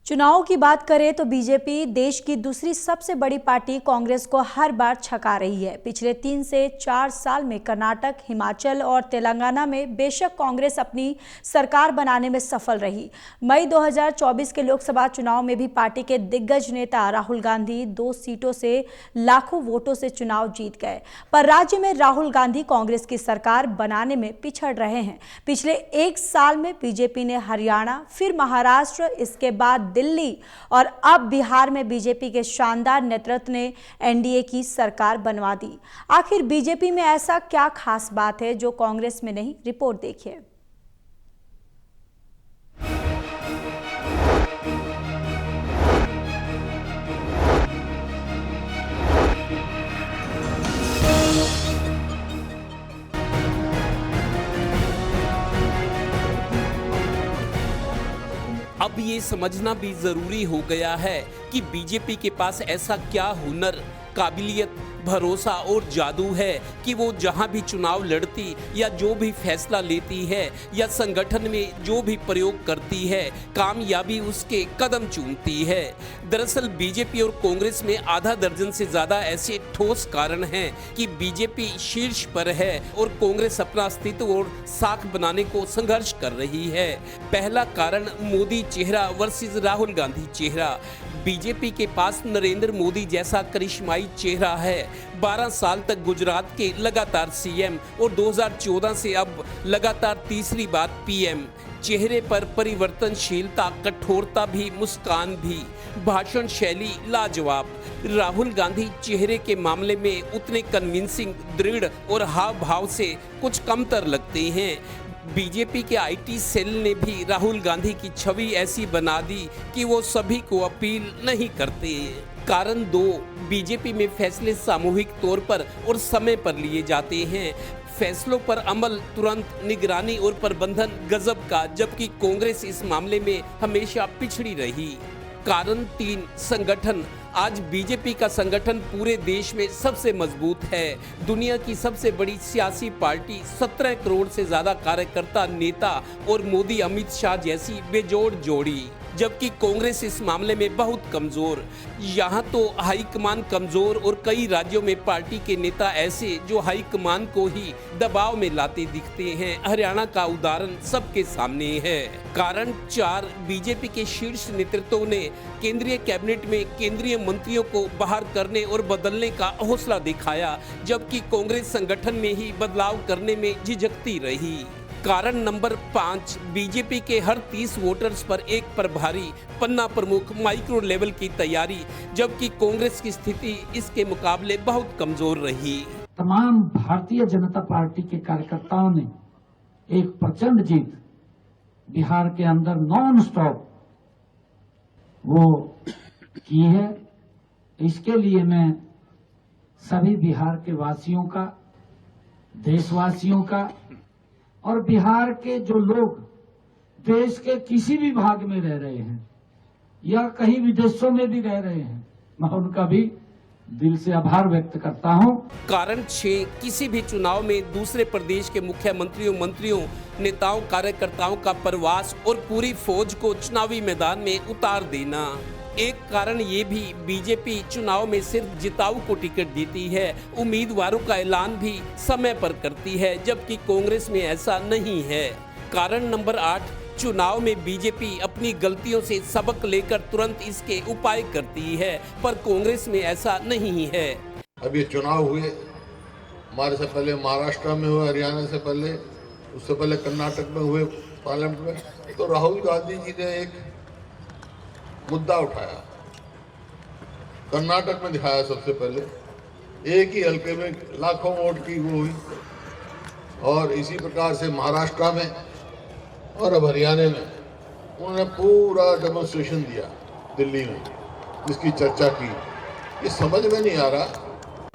चुनाव की बात करें तो बीजेपी देश की दूसरी सबसे बड़ी पार्टी कांग्रेस को हर बार छका रही है। पिछले 3 से 4 साल में कर्नाटक, हिमाचल और तेलंगाना में बेशक कांग्रेस अपनी सरकार बनाने में सफल रही। मई 2024 के लोकसभा चुनाव में भी पार्टी के दिग्गज नेता राहुल गांधी 2 सीटों से लाखों वोटों से चुनाव जीत गए, पर राज्य में राहुल गांधी कांग्रेस की सरकार बनाने में पिछड़ रहे हैं। पिछले 1 साल में बीजेपी ने हरियाणा, फिर महाराष्ट्र, इसके बाद दिल्ली और अब बिहार में बीजेपी के शानदार नेतृत्व ने एनडीए की सरकार बनवा दी। आखिर बीजेपी में ऐसा क्या खास बात है जो कांग्रेस में नहीं? रिपोर्ट देखिए। अब ये समझना भी जरूरी हो गया है कि बीजेपी के पास ऐसा क्या हुनर, काबिलियत, भरोसा और जादू है कि वो जहां भी चुनाव लड़ती या जो भी फैसला लेती है या संगठन में जो भी प्रयोग करती है, कामयाबी उसके कदम चूमती है। दरअसल बीजेपी और कांग्रेस में आधा दर्जन से ज्यादा ऐसे ठोस कारण हैं कि बीजेपी शीर्ष पर है और कांग्रेस अपना अस्तित्व और साख बनाने को संघर्ष कर रही है। पहला कारण मोदी चेहरा वर्सेस राहुल गांधी चेहरा। बीजेपी के पास नरेंद्र मोदी जैसा करिश्माई चेहरा है। 12 साल तक गुजरात के लगातार सीएम और 2014 से अब लगातार तीसरी बार पीएम। चेहरे पर परिवर्तनशीलता, कठोरता भी, मुस्कान भी, भाषण शैली लाजवाब। राहुल गांधी चेहरे के मामले में उतने कन्विंसिंग, दृढ़ और हाव भाव से कुछ कमतर लगते हैं। बीजेपी के आईटी सेल ने भी राहुल गांधी की छवि ऐसी बना दी कि वो सभी को अपील नहीं करते। कारण 2, बीजेपी में फैसले सामूहिक तौर पर और समय पर लिए जाते हैं। फैसलों पर अमल तुरंत, निगरानी और प्रबंधन गजब का, जबकि कांग्रेस इस मामले में हमेशा पिछड़ी रही। कारण 3, संगठन। आज बीजेपी का संगठन पूरे देश में सबसे मजबूत है। दुनिया की सबसे बड़ी सियासी पार्टी, 17 करोड़ से ज्यादा कार्यकर्ता, नेता और मोदी अमित शाह जैसी बेजोड़ जोड़ी, जबकि कांग्रेस इस मामले में बहुत कमजोर। यहाँ तो हाईकमान कमजोर और कई राज्यों में पार्टी के नेता ऐसे जो हाईकमान को ही दबाव में लाते दिखते हैं। हरियाणा का उदाहरण सबके सामने है। कारण 4, बीजेपी के शीर्ष नेतृत्व ने केंद्रीय कैबिनेट में केंद्रीय मंत्रियों को बाहर करने और बदलने का हौसला दिखाया, जबकि कांग्रेस संगठन में ही बदलाव करने में झिझकती रही। कारण नंबर 5, बीजेपी के हर 30 वोटर्स पर एक प्रभारी, पन्ना प्रमुख, माइक्रो लेवल की तैयारी, जबकि कांग्रेस की स्थिति इसके मुकाबले बहुत कमजोर रही। तमाम भारतीय जनता पार्टी के कार्यकर्ताओं ने एक प्रचंड जीत बिहार के अंदर नॉन स्टॉप वो की है। इसके लिए मैं सभी बिहार के वासियों का, देशवासियों का और बिहार के जो लोग देश के किसी भी भाग में रह रहे हैं या कहीं विदेशों में भी रह रहे हैं, मैं उनका भी दिल से आभार व्यक्त करता हूं। कारण 6, किसी भी चुनाव में दूसरे प्रदेश के मुख्यमंत्रियों, मंत्रियों, नेताओं, कार्यकर्ताओं का प्रवास और पूरी फौज को चुनावी मैदान में उतार देना। एक कारण ये भी, बीजेपी चुनाव में सिर्फ जिताऊ को टिकट देती है, उम्मीदवारों का ऐलान भी समय पर करती है, जबकि कांग्रेस में ऐसा नहीं है। कारण नंबर 8, चुनाव में बीजेपी अपनी गलतियों से सबक लेकर तुरंत इसके उपाय करती है, पर कांग्रेस में ऐसा नहीं है। अब ये चुनाव हुए, हमारे से पहले महाराष्ट्र में हुए, हरियाणा से पहले, उससे पहले कर्नाटक में हुए पार्लियामेंट में, तो राहुल गांधी जी ने एक मुद्दा उठाया, कर्नाटक में दिखाया सबसे पहले, एक ही हल्के में लाखों वोट की वो हुई, और इसी प्रकार से महाराष्ट्र में और अब हरियाणा में उन्होंने पूरा डेमोन्स्ट्रेशन दिया दिल्ली में, जिसकी चर्चा की। ये समझ में नहीं आ रहा।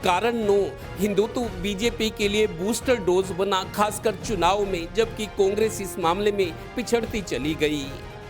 कारण 9, हिंदुत्व बीजेपी के लिए बूस्टर डोज बना, खासकर चुनाव में, जबकि कांग्रेस इस मामले में पिछड़ती चली गई।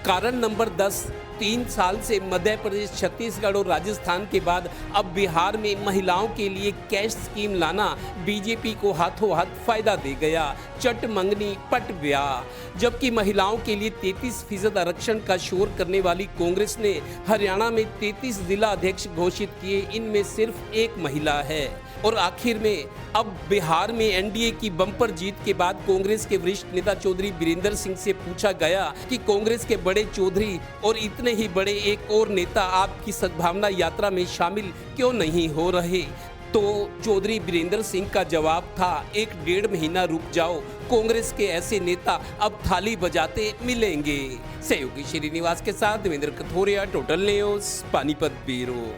कारण नंबर 10, 3 साल से मध्य प्रदेश, छत्तीसगढ़ और राजस्थान के बाद अब बिहार में महिलाओं के लिए कैश स्कीम लाना बीजेपी को हाथों हाथ फायदा दे गया। चट मंगनी पट ब्याह। जबकि महिलाओं के लिए 33% आरक्षण का शोर करने वाली कांग्रेस ने हरियाणा में 33 जिला अध्यक्ष घोषित किए, इनमें सिर्फ एक महिला है। और आखिर में अब बिहार में एनडीए की बम्पर जीत के बाद कांग्रेस के वरिष्ठ नेता चौधरी वीरेंद्र सिंह से पूछा गया कि कांग्रेस के बड़े चौधरी और इतने ही बड़े एक और नेता आपकी सद्भावना यात्रा में शामिल क्यों नहीं हो रहे, तो चौधरी वीरेंद्र सिंह का जवाब था, 1-1.5 महीना रुक जाओ, कांग्रेस के ऐसे नेता अब थाली बजाते मिलेंगे। सहयोगी श्रीनिवास के साथ Devendra Kathoria, total news, Panipat bureau.